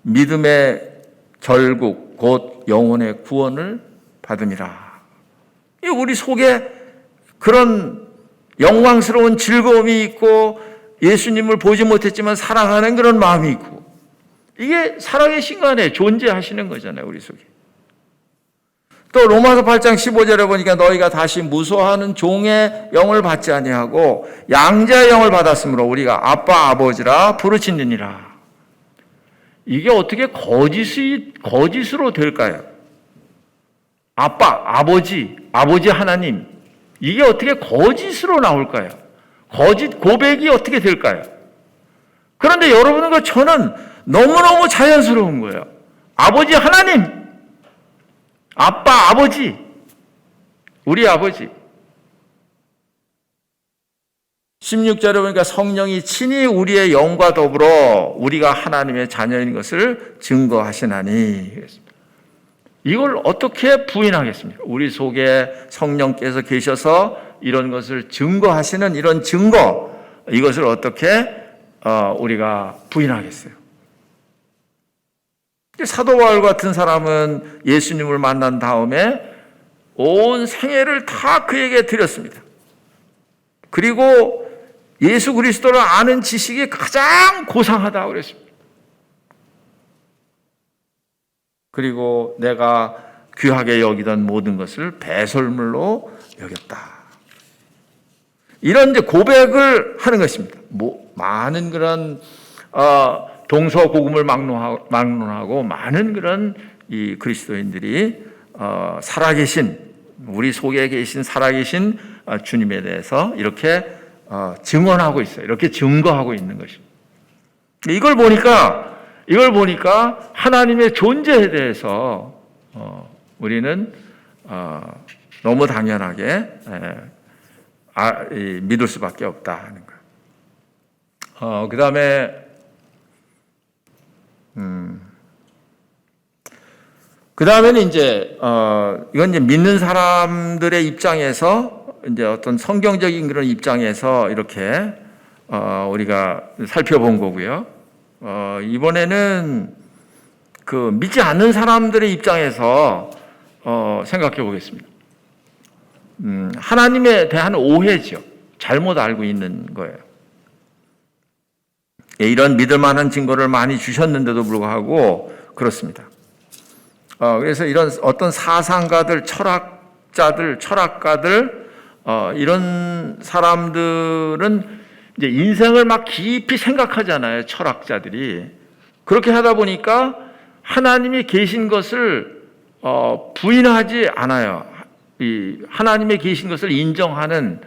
믿음의 결국 곧 영혼의 구원을 받음이라. 우리 속에 그런 영광스러운 즐거움이 있고 예수님을 보지 못했지만 사랑하는 그런 마음이 있고 이게 살아계신 거 안에 존재하시는 거잖아요. 우리 속에. 또 로마서 8장 15절에 보니까 너희가 다시 무소하는 종의 영을 받지 아니하고 양자의 영을 받았으므로 우리가 아빠 아버지라 부르짖느니라. 이게 어떻게 거짓으로 될까요? 아빠, 아버지 하나님 이게 어떻게 거짓으로 나올까요? 거짓 고백이 어떻게 될까요? 그런데 여러분과 저는 너무너무 자연스러운 거예요. 아버지 하나님, 아빠, 아버지, 우리 아버지. 16절에 보니까 성령이 친히 우리의 영과 더불어 우리가 하나님의 자녀인 것을 증거하시나니. 이걸 어떻게 부인하겠습니까? 우리 속에 성령께서 계셔서 이런 것을 증거하시는 이런 증거, 이것을 어떻게 우리가 부인하겠어요? 사도 바울 같은 사람은 예수님을 만난 다음에 온 생애를 다 그에게 드렸습니다. 그리고 예수 그리스도를 아는 지식이 가장 고상하다고 그랬습니다. 그리고 내가 귀하게 여기던 모든 것을 배설물로 여겼다. 이런 이제 고백을 하는 것입니다. 많은 그런 동서고금을 막론하고 많은 그런 이 그리스도인들이 살아계신 우리 속에 계신 살아계신 주님에 대해서 이렇게 증언하고 있어요. 이렇게 증거하고 있는 것입니다. 이걸 보니까 하나님의 존재에 대해서 우리는 너무 당연하게 믿을 수밖에 없다 하는 거예요. 그 다음에 그다음에는 이제 이건 이제 믿는 사람들의 입장에서 이제 어떤 성경적인 그런 입장에서 이렇게 우리가 살펴본 거고요. 이번에는 그 믿지 않는 사람들의 입장에서 생각해 보겠습니다. 하나님에 대한 오해죠. 잘못 알고 있는 거예요. 이런 믿을 만한 증거를 많이 주셨는데도 불구하고 그렇습니다. 그래서 이런 어떤 사상가들, 철학가들, 이런 사람들은 이제 인생을 막 깊이 생각하잖아요. 철학자들이. 그렇게 하다 보니까 하나님이 계신 것을 부인하지 않아요. 이 하나님의 계신 것을 인정하는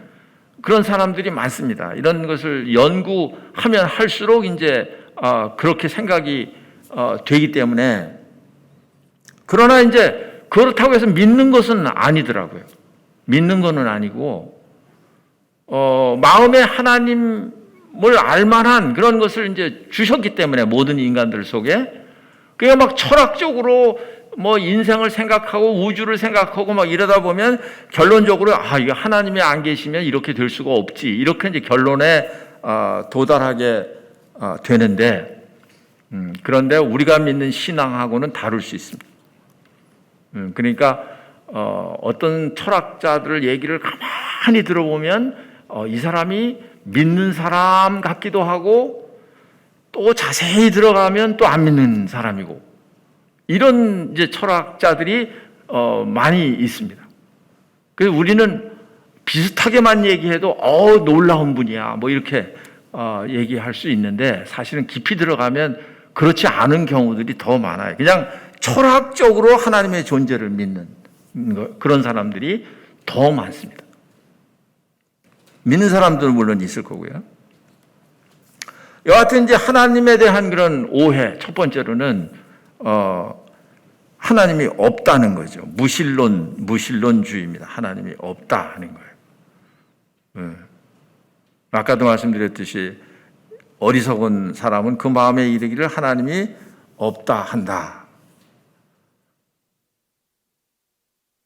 그런 사람들이 많습니다. 이런 것을 연구하면 할수록 이제 그렇게 생각이 되기 때문에. 그러나 이제 그렇다고 해서 믿는 것은 아니더라고요. 믿는 것은 아니고, 마음에 하나님을 알만한 그런 것을 이제 주셨기 때문에 모든 인간들 속에, 그게 막 철학적으로 뭐 인생을 생각하고 우주를 생각하고 막 이러다 보면 결론적으로 이게 하나님이 안 계시면 이렇게 될 수가 없지, 이렇게 이제 결론에 도달하게 되는데, 그런데 우리가 믿는 신앙하고는 다를 수 있습니다. 그러니까 어떤 철학자들 얘기를 가만히 들어보면 이 사람이 믿는 사람 같기도 하고, 또 자세히 들어가면 또 안 믿는 사람이고, 이런 이제 철학자들이 많이 있습니다. 그래서 우리는 비슷하게만 얘기해도 놀라운 분이야 뭐 이렇게 얘기할 수 있는데, 사실은 깊이 들어가면 그렇지 않은 경우들이 더 많아요. 그냥 철학적으로 하나님의 존재를 믿는 그런 사람들이 더 많습니다. 믿는 사람들은 물론 있을 거고요. 여하튼 이제 하나님에 대한 그런 오해, 첫 번째로는 하나님이 없다는 거죠. 무신론주의입니다. 하나님이 없다 하는 거예요. 아까도 말씀드렸듯이 어리석은 사람은 그 마음에 이르기를 하나님이 없다 한다.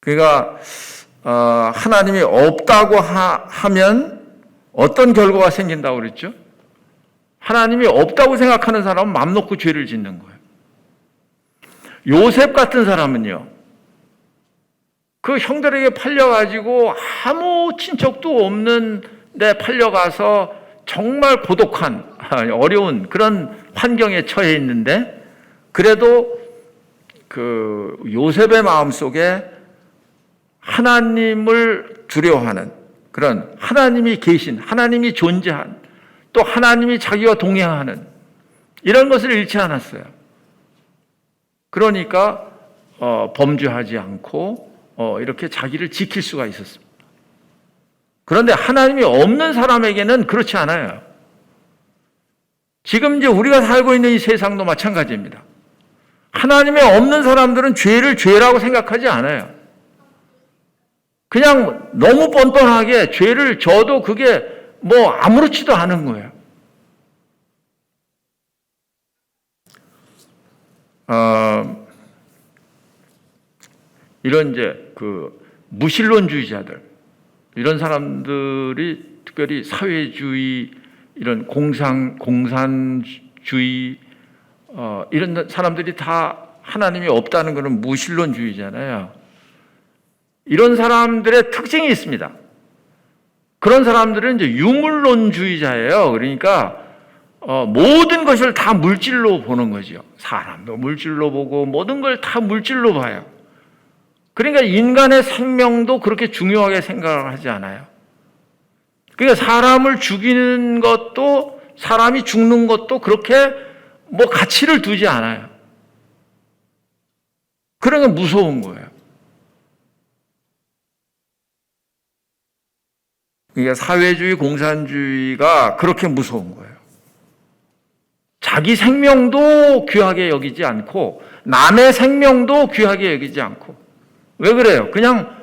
그러니까 하나님이 없다고 하면 어떤 결과가 생긴다고 그랬죠? 하나님이 없다고 생각하는 사람은 맘 놓고 죄를 짓는 거예요. 요셉 같은 사람은요, 그 형들에게 팔려가지고 아무 친척도 없는 데 팔려가서 정말 고독한 어려운 그런 환경에 처해 있는데, 그래도 그 요셉의 마음속에 하나님을 두려워하는 그런, 하나님이 계신, 하나님이 존재한, 또 하나님이 자기와 동행하는 이런 것을 잃지 않았어요. 그러니까 범죄하지 않고 이렇게 자기를 지킬 수가 있었습니다. 그런데 하나님이 없는 사람에게는 그렇지 않아요. 지금 이제 우리가 살고 있는 이 세상도 마찬가지입니다. 하나님이 없는 사람들은 죄를 죄라고 생각하지 않아요. 그냥 너무 뻔뻔하게 죄를 져도 그게 뭐 아무렇지도 않은 거예요. 이런 이제 그 무신론주의자들, 이런 사람들이 특별히 사회주의, 이런 공산주의, 이런 사람들이 다 하나님이 없다는 것은 무신론주의잖아요. 이런 사람들의 특징이 있습니다. 그런 사람들은 이제 유물론주의자예요. 그러니까 모든 것을 다 물질로 보는 거죠. 사람도 물질로 보고 모든 걸 다 물질로 봐요. 그러니까 인간의 생명도 그렇게 중요하게 생각을 하지 않아요. 그러니까 사람을 죽이는 것도, 사람이 죽는 것도 그렇게 뭐 가치를 두지 않아요. 그런 게 무서운 거예요. 그러니까 사회주의, 공산주의가 그렇게 무서운 거예요. 자기 생명도 귀하게 여기지 않고 남의 생명도 귀하게 여기지 않고. 왜 그래요? 그냥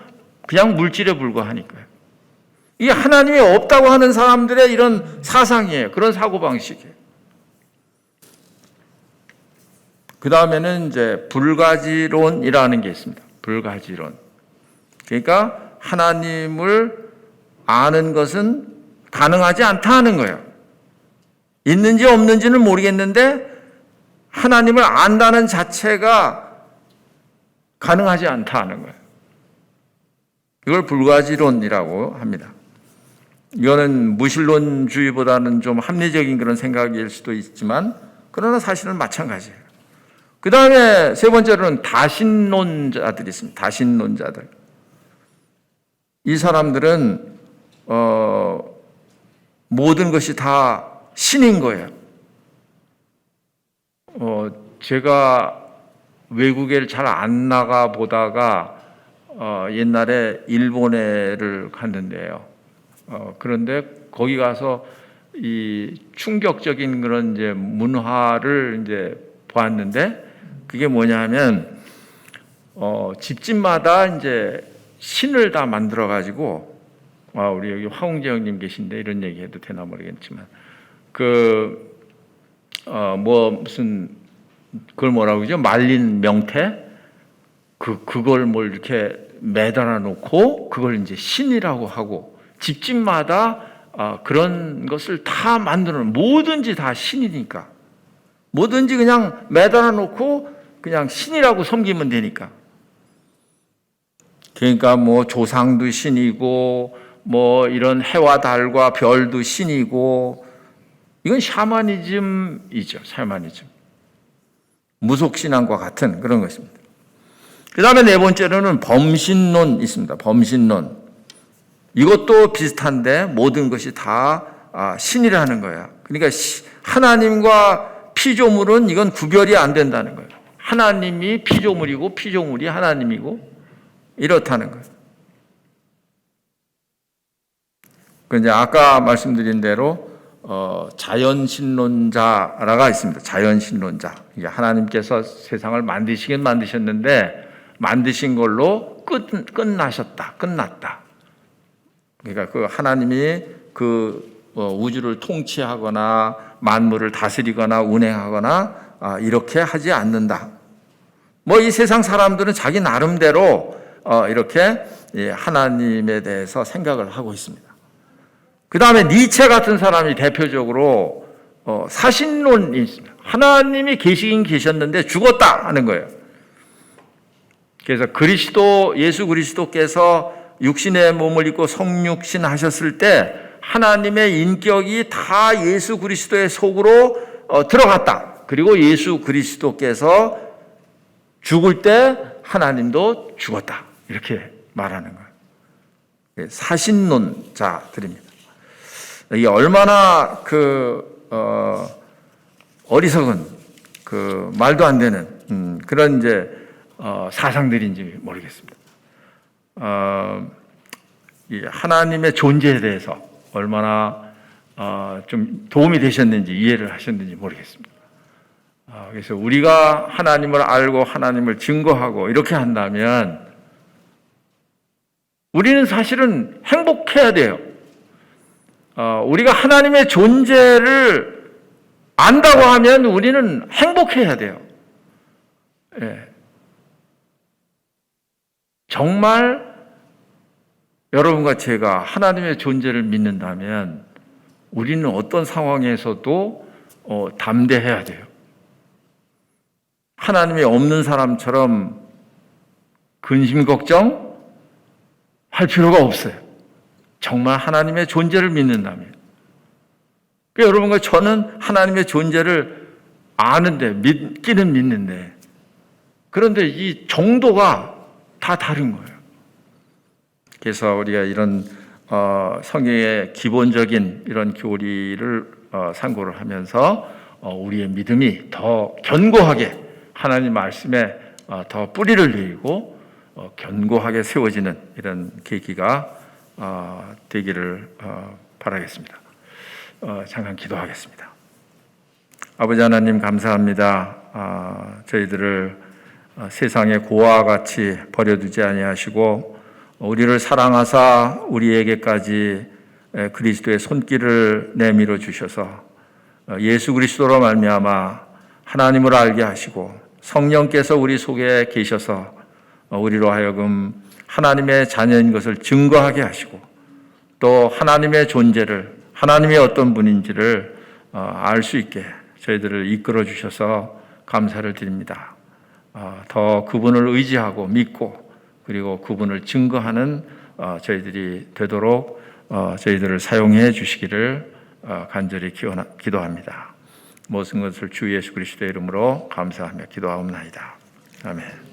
물질에 불과하니까요. 이게 하나님이 없다고 하는 사람들의 이런 사상이에요. 그런 사고방식이에요. 그 다음에는 이제 불가지론이라는 게 있습니다. 불가지론. 그러니까 하나님을 아는 것은 가능하지 않다 하는 거예요. 있는지 없는지는 모르겠는데 하나님을 안다는 자체가 가능하지 않다 하는 거예요. 이걸 불가지론이라고 합니다. 이거는 무신론주의보다는 좀 합리적인 그런 생각일 수도 있지만, 그러나 사실은 마찬가지예요. 그 다음에 세 번째로는 다신론자들이 있습니다. 다신론자들. 이 사람들은 모든 것이 다 신인 거예요. 제가 외국에 잘 안 나가 보다가 옛날에 일본에를 갔는데요. 그런데 거기 가서 이 충격적인 그런 이제 문화를 이제 보았는데, 그게 뭐냐면 집집마다 이제 신을 다 만들어 가지고, 우리 여기 화홍재 형님 계신데 이런 얘기 해도 되나 모르겠지만, 무슨, 그걸 뭐라고 그러죠? 말린 명태? 그걸 뭘 이렇게 매달아 놓고, 그걸 이제 신이라고 하고, 집집마다 그런 것을 다 만들어 놓은, 뭐든지 다 신이니까. 뭐든지 그냥 매달아 놓고, 그냥 신이라고 섬기면 되니까. 그러니까 뭐 조상도 신이고, 뭐 이런 해와 달과 별도 신이고, 이건 샤머니즘이죠. 샤머니즘. 무속신앙과 같은 그런 것입니다. 그 다음에 네 번째로는 범신론 있습니다. 범신론. 이것도 비슷한데 모든 것이 다 신이라는 거야. 그러니까 하나님과 피조물은 이건 구별이 안 된다는 거예요. 하나님이 피조물이고 피조물이 하나님이고 이렇다는 거예요. 이제 아까 말씀드린 대로 자연신론자라가 있습니다. 자연신론자. 이게 하나님께서 세상을 만드시긴 만드셨는데 만드신 걸로 끝났다. 그러니까 그 하나님이 우주를 통치하거나 만물을 다스리거나 운행하거나 이렇게 하지 않는다. 뭐 이 세상 사람들은 자기 나름대로 이렇게 하나님에 대해서 생각을 하고 있습니다. 그 다음에 니체 같은 사람이 대표적으로 사신론이 있습니다. 하나님이 계시긴 계셨는데 죽었다 하는 거예요. 그래서 예수 그리스도께서 육신의 몸을 입고 성육신 하셨을 때 하나님의 인격이 다 예수 그리스도의 속으로 들어갔다. 그리고 예수 그리스도께서 죽을 때 하나님도 죽었다. 이렇게 말하는 거예요. 사신론자들입니다. 이게 얼마나 어리석은 말도 안 되는 그런 이제 사상들인지 모르겠습니다. 이 하나님의 존재에 대해서 얼마나 좀 도움이 되셨는지 이해를 하셨는지 모르겠습니다. 그래서 우리가 하나님을 알고 하나님을 증거하고 이렇게 한다면 우리는 사실은 행복해야 돼요. 우리가 하나님의 존재를 안다고 하면 우리는 행복해야 돼요. 예. 정말 여러분과 제가 하나님의 존재를 믿는다면 우리는 어떤 상황에서도 담대해야 돼요. 하나님이 없는 사람처럼 근심 걱정 할 필요가 없어요. 정말 하나님의 존재를 믿는다면. 그러니까 여러분과 저는 하나님의 존재를 아는데 믿기는 믿는데 그런데 이 정도가 다 다른 거예요. 그래서 우리가 이런 성경의 기본적인 이런 교리를 상고를 하면서 우리의 믿음이 더 견고하게 하나님 말씀에 더 뿌리를 내리고 견고하게 세워지는 이런 계기가 되기를 바라겠습니다. 잠깐 기도하겠습니다. 아버지 하나님 감사합니다. 저희들을 세상의 고아와 같이 버려두지 아니하시고 우리를 사랑하사 우리에게까지 그리스도의 손길을 내밀어 주셔서 예수 그리스도로 말미암아 하나님을 알게 하시고 성령께서 우리 속에 계셔서 우리로 하여금 하나님의 자녀인 것을 증거하게 하시고 또 하나님의 존재를 하나님이 어떤 분인지를 알 수 있게 저희들을 이끌어 주셔서 감사를 드립니다. 더 그분을 의지하고 믿고 그리고 그분을 증거하는 저희들이 되도록 저희들을 사용해 주시기를 간절히 기도합니다. 모든 것을 주 예수 그리스도의 이름으로 감사하며 기도하옵나이다. 아멘.